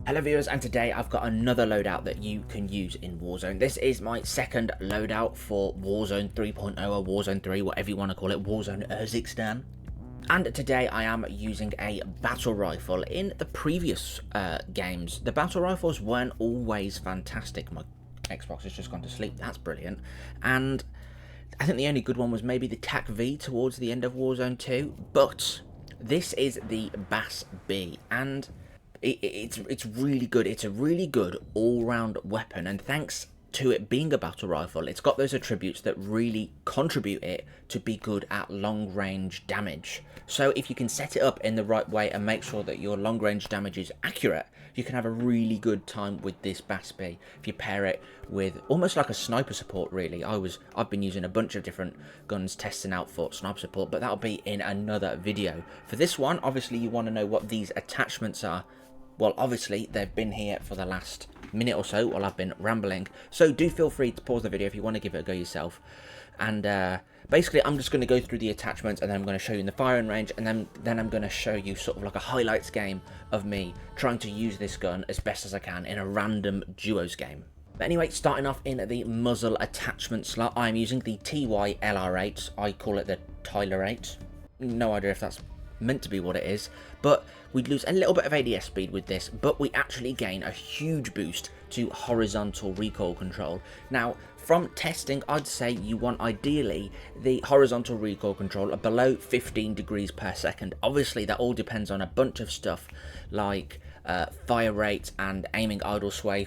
Hello viewers, and today I've got another loadout that you can use in Warzone. This is my second loadout for Warzone 3.0 or Warzone 3, whatever you want to call it, Warzone Urzikstan. And today I am using a battle rifle. In the previous games, the battle rifles weren't always fantastic. My Xbox has just gone to sleep, that's brilliant. And I think the only good one was maybe the TAC V towards the end of Warzone 2, but this is the BAS-B, and it's really good. It's a really good all-round weapon, and thanks to it being a battle rifle, it's got those attributes that really contribute it to be good at long-range damage. So if you can set it up in the right way and make sure that your long-range damage is accurate, you can have a really good time with this BAS-B. If you pair it with almost like a sniper support, really. I've been using a bunch of different guns, testing out for sniper support, but that'll be in another video. For this one, obviously you want to know what these attachments are. Well, obviously, they've been here for the last minute or so while I've been rambling. So do feel free to pause the video if you want to give it a go yourself. And basically, I'm just going to go through the attachments, and then I'm going to show you in the firing range, and then I'm going to show you sort of like a highlights game of me trying to use this gun as best as I can in a random duos game. But anyway, starting off in the muzzle attachment slot, I'm using the TY LR8. I call it the Tyler 8. No idea if that's meant to be what it is, but we'd lose a little bit of ADS speed with this, but we actually gain a huge boost to horizontal recoil control. Now, from testing, I'd say you want ideally the horizontal recoil control below 15 degrees per second. Obviously, that all depends on a bunch of stuff like fire rate and aiming idle sway,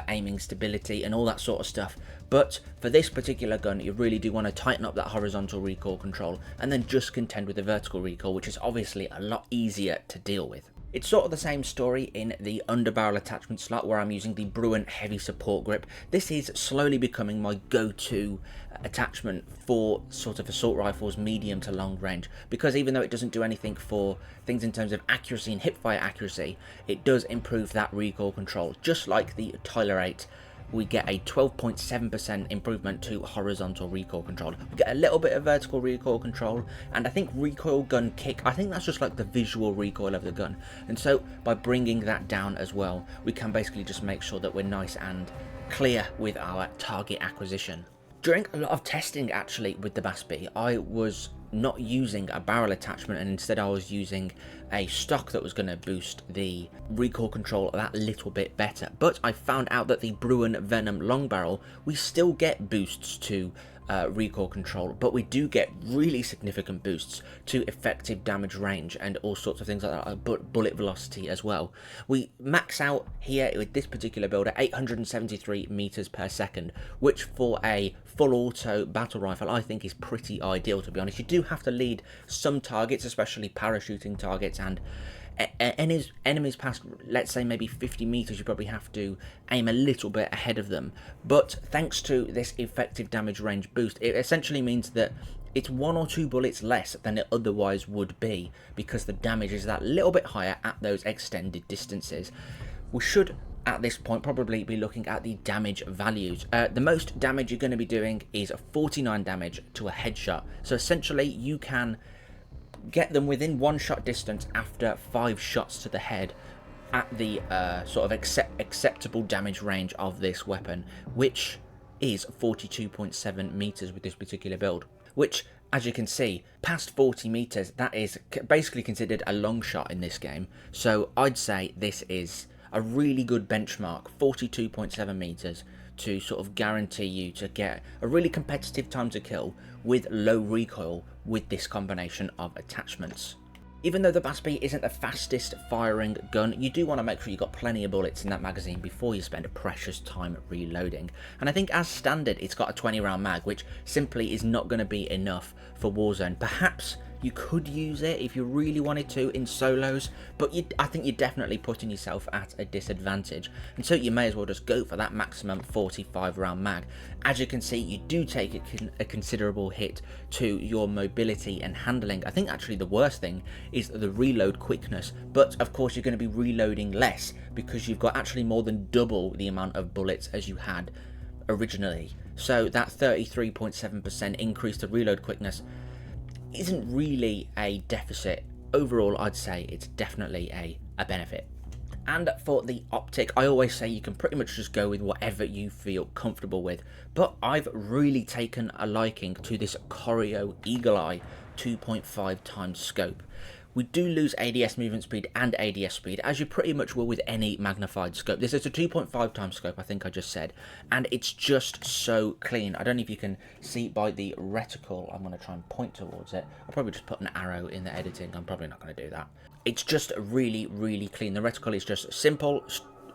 aiming stability, and all that sort of stuff. But for this particular gun, you really do want to tighten up that horizontal recoil control and then just contend with the vertical recoil, which is obviously a lot easier to deal with. It's sort of the same story in the underbarrel attachment slot, where I'm using the Bruin Heavy Support Grip. This is slowly becoming my go-to attachment for sort of assault rifles, medium to long range, because even though it doesn't do anything for things in terms of accuracy and hipfire accuracy, it does improve that recoil control. Just like the Tyler 8, we get a 12.7% improvement to horizontal recoil control. We get a little bit of vertical recoil control, and I think recoil gun kick, I think that's just like the visual recoil of the gun. And so by bringing that down as well, we can basically just make sure that we're nice and clear with our target acquisition. During a lot of testing actually with the BAS-B, I was not using a barrel attachment, and instead I was using a stock that was going to boost the recoil control that little bit better. But I found out that the Bruin Venom long barrel, we still get boosts to recoil control, but we do get really significant boosts to effective damage range and all sorts of things like that, but bullet velocity as well. We max out here with this particular build at 873 meters per second, which for a full auto battle rifle I think is pretty ideal, to be honest. You do have to lead some targets, especially parachuting targets, and enemies past, let's say, maybe 50 meters, you probably have to aim a little bit ahead of them. But thanks to this effective damage range boost, it essentially means that it's 1 or 2 bullets less than it otherwise would be, because the damage is that little bit higher at those extended distances. We should at this point probably be looking at the damage values. The most damage you're going to be doing is 49 damage to a headshot. So essentially you can get them within 1 shot distance after 5 shots to the head at the sort of acceptable damage range of this weapon, which is 42.7 meters with this particular build, which, as you can see, past 40 meters, that is basically considered a long shot in this game. So I'd say this is a really good benchmark, 42.7 meters, to sort of guarantee you to get a really competitive time to kill with low recoil with this combination of attachments. Even though the BAS-B isn't the fastest firing gun, you do want to make sure you've got plenty of bullets in that magazine before you spend a precious time reloading. And I think as standard, it's got a 20 round mag, which simply is not going to be enough for Warzone. Perhaps you could use it if you really wanted to in solos, but I think you're definitely putting yourself at a disadvantage, and so you may as well just go for that maximum 45 round mag. As you can see, you do take a considerable hit to your mobility and handling. I think actually the worst thing is the reload quickness, but of course you're going to be reloading less because you've got actually more than double the amount of bullets as you had originally. So that 33.7% increase to reload quickness isn't really a deficit. Overall, I'd say it's definitely a benefit. And for the optic, I always say you can pretty much just go with whatever you feel comfortable with. But I've really taken a liking to this Corio Eagle Eye 2.5 times scope. We do lose ADS movement speed and ADS speed, as you pretty much will with any magnified scope. This is a 2.5 times scope, I think I just said, and it's just so clean. I don't know if you can see by the reticle. I'm going to try and point towards it. I'll probably just put an arrow in the editing. I'm probably not going to do that. It's just really, really clean. The reticle is just simple,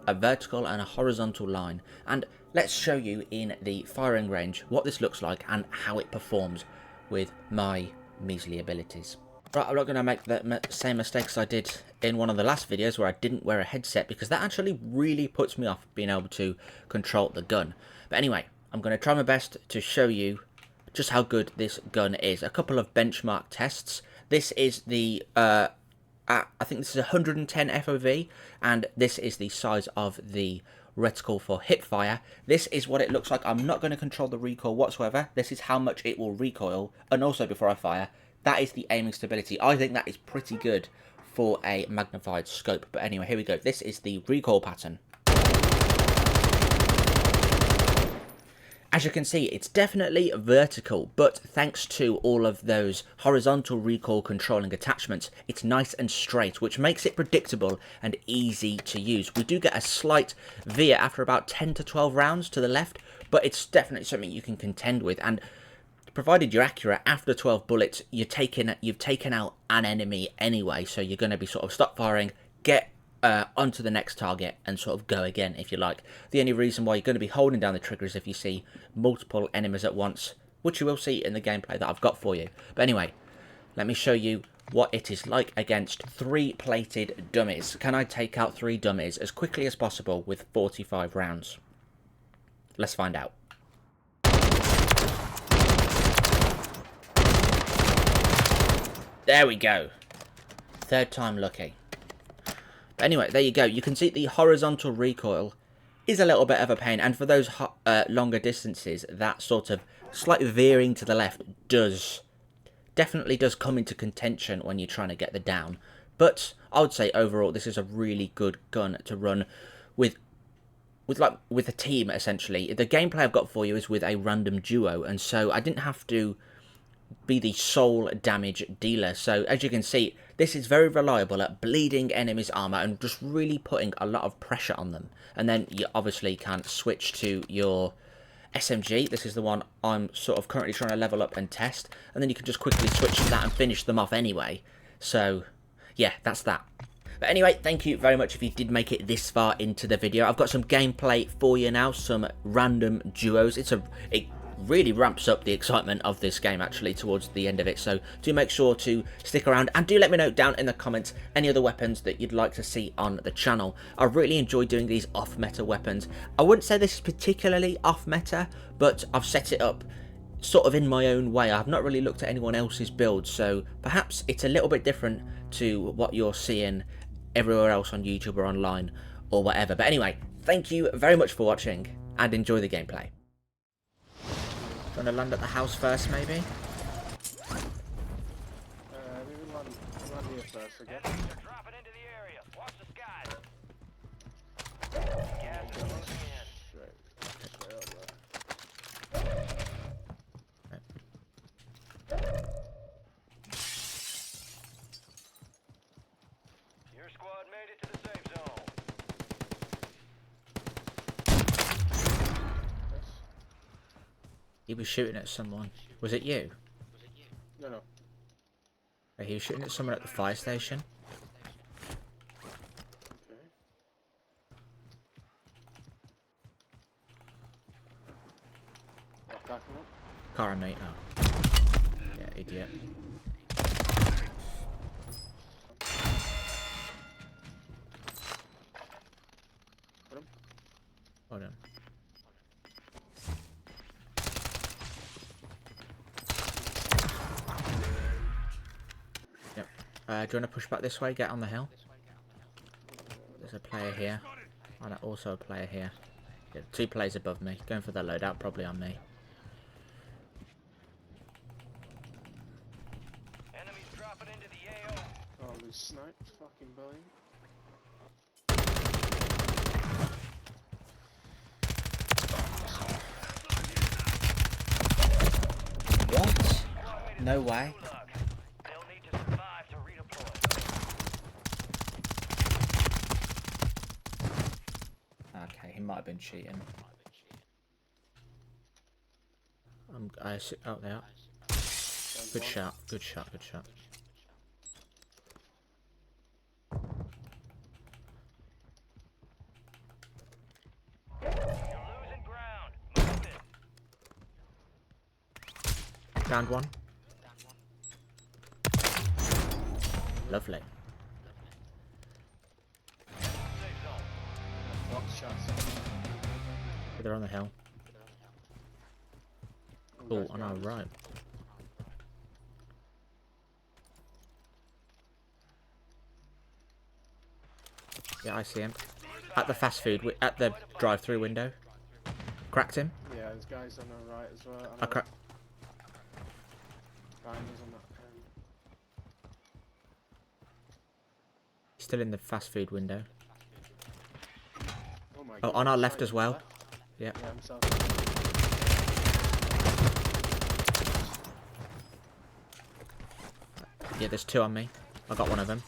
a vertical and a horizontal line. And let's show you in the firing range what this looks like and how it performs with my measly abilities. Right, I'm not going to make the same mistakes I did in one of the last videos where I didn't wear a headset, because that actually really puts me off being able to control the gun. But anyway, I'm going to try my best to show you just how good this gun is. A couple of benchmark tests. This is the, I think this is 110 FOV, and this is the size of the reticle for hip fire. This is what it looks like. I'm not going to control the recoil whatsoever. This is how much it will recoil, and also before I fire. That is the aiming stability. I think that is pretty good for a magnified scope. But anyway, here we go. This is the recoil pattern. As you can see, it's definitely vertical, but thanks to all of those horizontal recoil controlling attachments, it's nice and straight, which makes it predictable and easy to use. We do get a slight veer after about 10 to 12 rounds to the left, but it's definitely something you can contend with. And provided you're accurate, after 12 bullets, you've taken out an enemy anyway, so you're going to be sort of stop firing, get onto the next target, and sort of go again if you like. The only reason why you're going to be holding down the trigger is if you see multiple enemies at once, which you will see in the gameplay that I've got for you. But anyway, let me show you what it is like against 3 plated dummies. Can I take out 3 dummies as quickly as possible with 45 rounds? Let's find out. There we go. 3rd time lucky. But anyway, there you go. You can see the horizontal recoil is a little bit of a pain. And for those longer distances, that sort of slight veering to the left definitely does come into contention when you're trying to get the down. But I would say overall, this is a really good gun to run with a team, essentially. The gameplay I've got for you is with a random duo. And so I didn't have to be the sole damage dealer. So as you can see, this is very reliable at bleeding enemies' armor and just really putting a lot of pressure on them. And then you obviously can switch to your SMG. This is the one I'm sort of currently trying to level up and test, and then you can just quickly switch to that and finish them off anyway. So yeah, that's that. But anyway, thank you very much if you did make it this far into the video. I've got some gameplay for you now, some random duos. It really ramps up the excitement of this game actually towards the end of it, so do make sure to stick around and do let me know down in the comments any other weapons that you'd like to see on the channel. I really enjoy doing these off meta weapons. I wouldn't say this is particularly off meta, but I've set it up sort of in my own way. I've not really looked at anyone else's build, so perhaps it's a little bit different to what you're seeing everywhere else on YouTube or online or whatever. But anyway, thank you very much for watching and enjoy the gameplay. Gonna land at the house first, maybe? We will land here first, okay? Enemies are dropping into the area. Watch the skies. Gas is closing in. Straight up Your squad made it to the safe zone. He was shooting at someone. Was it you? No. He was shooting at someone at the fire station. Okay. Back up. Car mate. Oh. Yeah, idiot. Got him. Hold on. Yep. Do you want to push back this way? Get on the hill. There's a player here. And also a player here. Yeah, 2 players above me. Going for the loadout, probably on me. Enemies dropping into the AO. Oh, we sniped. Fucking brilliant. No way. Gulag. They'll need to survive to redeploy. Okay, he might have been cheating. I see. Oh, they are. Good shot. Good shot. Good shot. You're losing ground. Move it. Downed one. Lovely. Safe zone. Box shots. They're on the hill. Oh, on our right. Yeah, I see him. At the fast food, at the drive-through window. Cracked him. Yeah, there's guys on the right as well. I cracked. Binders on that end. Still in the fast food window. Oh my Oh, god. on our left side as well. left. Yeah. Yeah, I'm south. Yeah, there's two on me. I got one of them.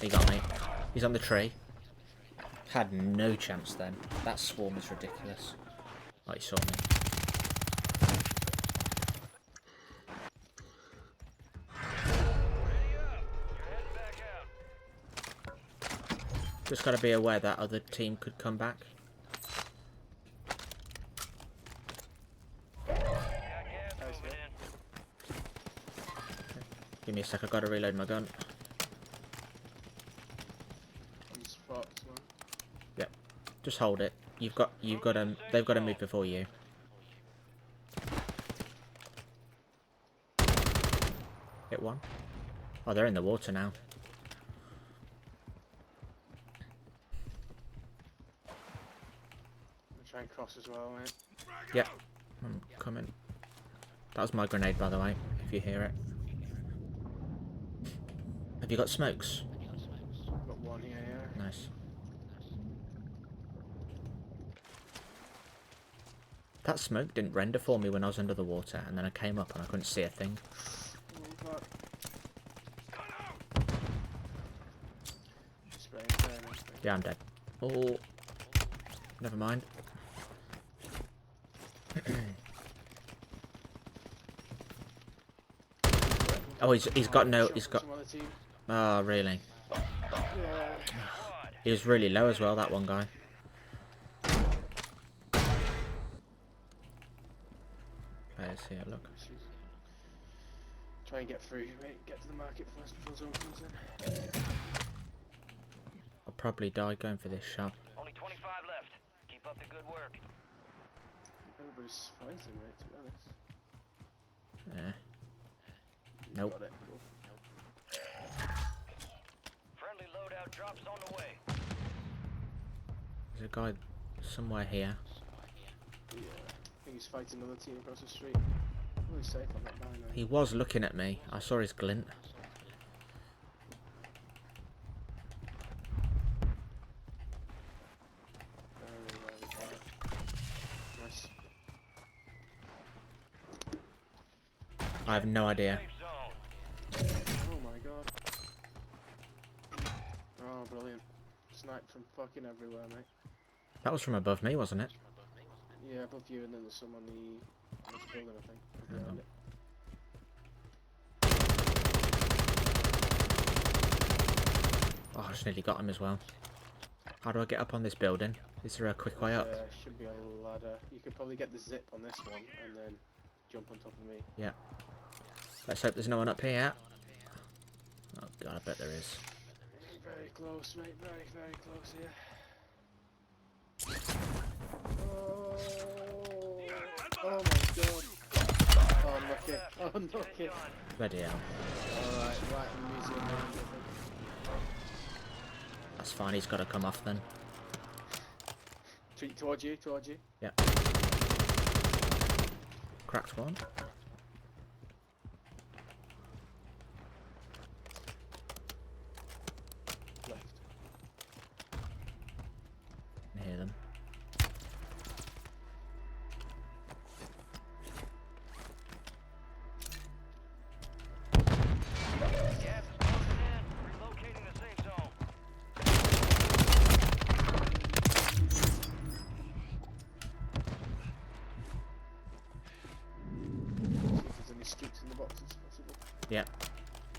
He got me. He's on the tree. Had no chance then. That swarm is ridiculous. Oh, he saw me. Just gotta be aware that other team could come back. Give me a sec, I gotta reload my gun. On spots, man. Yep. Just hold it. They've got to move before you. Hit one. Oh, they're in the water now. I'm gonna try and cross as well, mate. Yep. I'm coming. That was my grenade, by the way, if you hear it. Have you got smokes? Got one here, yeah. Nice. That smoke didn't render for me when I was under the water, and then I came up and I couldn't see a thing. Oh, fuck. Spray and pray, man. Yeah, I'm dead. Oh, never mind. Oh, he's got no. He's got. Some other team. Oh, really? Yeah. He was really low as well, that one guy. Let's see a look. Try and get through, mate. Get to the market first before zone comes in. I'll probably die going for this shop. Only 25 left. Keep up the good work. Everybody's fighting, mate, to be honest. Yeah. You Nope. got it. Cool. Friendly loadout drops on the way. There's a guy somewhere here. Yeah. I think he's fighting another team across the street. Really safe on that line, He was looking at me. I saw his glint. Very quiet. Nice. I have no idea. Safe zone. Oh my god. Oh, brilliant. Sniped from fucking everywhere, mate. That was from above me, wasn't it? Yeah, above you, and then there's some on the building, I think. Hang Behind on. it. Oh, I just nearly got him as well. How do I get up on this building? Is there a quick way up? Should be a ladder. You could probably get the zip on this one, and then jump on top of me. Yeah. Let's hope there's no one up here. Oh god, I bet there is. Very close, mate. Very, very close here. Oh my god. Oh, unlucky. Oh, unlucky. Bloody hell. Alright, right in the museum range, I think. That's fine, he's got to come off then. Towards you, towards you. Yeah. Cracked one. Left. Can hear them.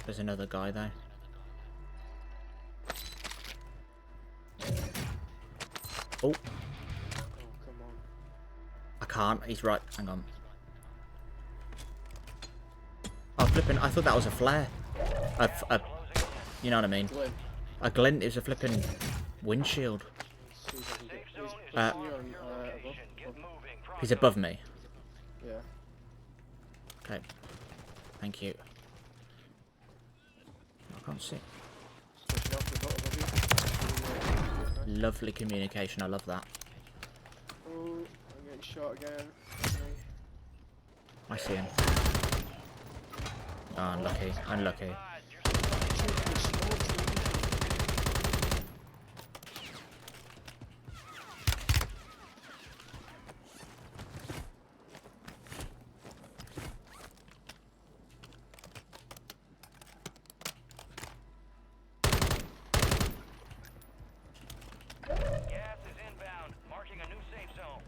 There's another guy though. Oh, Oh, come on. I can't. He's right. Hang on. Oh, flipping. I thought that was a flare. You know what I mean? Glenn, A glint is a flipping windshield. see if I can get. Safe zone is Uh, far He's from your above. location. Get moving. He's above me. Yeah. Okay. Thank you. I can't see. Switching off the bottom of you. Lovely communication. I love that. Oh, I'm getting shot again. I see him. Oh, unlucky. Unlucky. Gas is inbound, marking a new safe zone.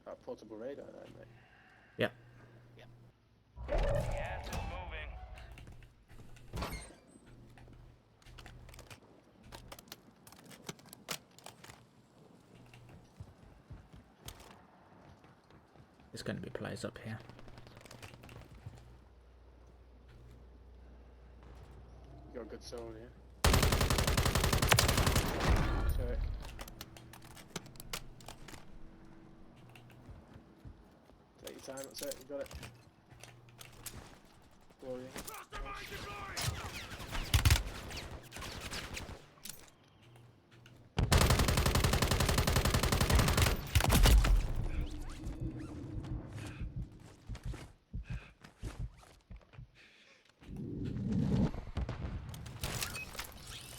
That portable radar there, mate. Yeah. Gas is moving. There's going to be players up here. You got a good zone here. Check. Take your time, that's it, you got it. Glory.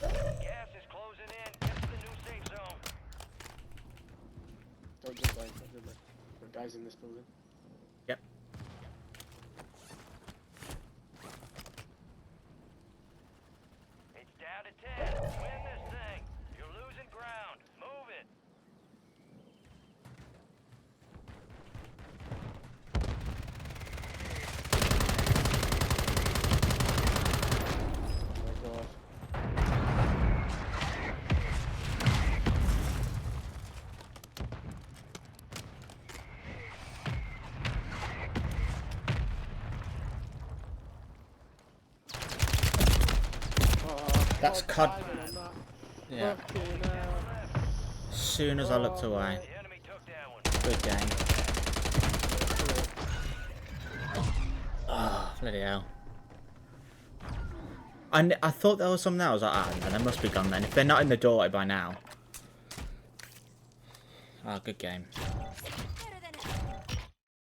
Gas is closing in. Get to the new safe zone. Don't jump down, don't jump down. There are guys in this building. Yep. It's down to 10. Win this thing. You're losing ground. Move it. Oh my god. Oh, That's God, cod- timing on that. Yeah. Fucking hell. As soon as I looked away. The enemy took that one. Good game. Oh, bloody hell. I thought there was some there. I was like, ah, no, they must be gone then. If they're not in the door by now. Ah, good game.